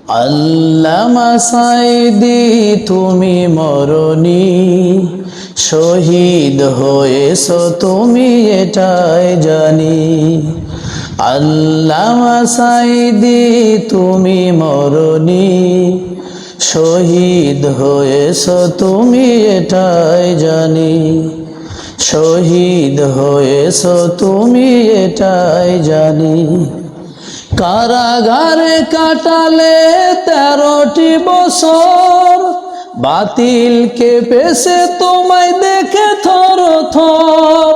আল্লামা সাঈদী তুমি মরণি, শহীদ হয়েছ তুমি এটাই জানি। আল্লামা সাঈদী তুমি মরণি, শহীদ হয়েছ তুমি এটাই জানি। শহীদ হয়েছ তুমি এটাই জানি। কারাগারে কাটালে 13টি বছর, বাতিল কেঁপেছে তোমায় দেখে থর থর।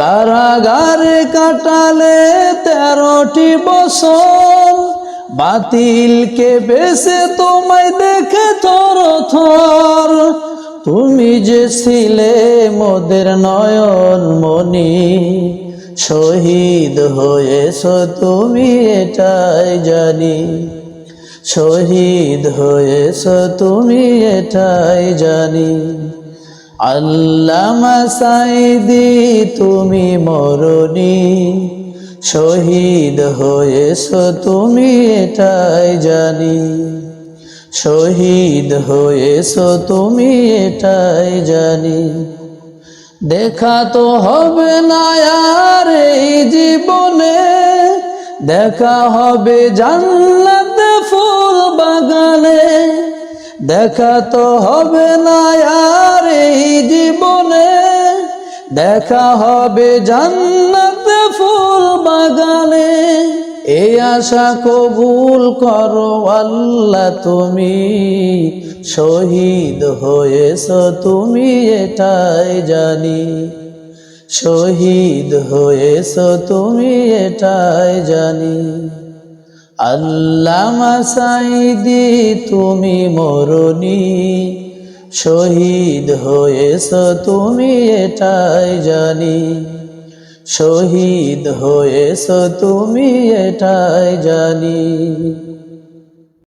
কারাগারে কাটালে 13টি বছর, বাতিল কেঁপেছে তোমায় দেখে থর থর। তুমি যে ছিলে মোদের নয়ন মনি, শহীদ হয়েছ তুমি এটাই জানি। শহীদ হয়েছ তুমি এটাই জানি। আল্লামা সাঈদী তুমি মরণি, শহীদ হয়েছ তুমি এটাই জানি। শহীদ হয়েছ তুমি এটাই জানি। দেখা তো হবে না আর এই জীবনে, দেখা হবে জান্নাতে ফুল বাগানে। দেখা তো হবে না আর এই জীবনে, দেখা হবে জান্নাতে ফুল বাগানে। এই আশা কবুল করো আল্লাহ তুমি, শহীদ হয়েছ তুমি এটাই জানি। শহীদ হয়েছ তুমি এটাই জানি। আল্লামা সাঈদী তুমি মরণি, শহীদ হয়েছ তুমি এটাই জানি। শহীদ হয়েছ তুমি এটাই জানি।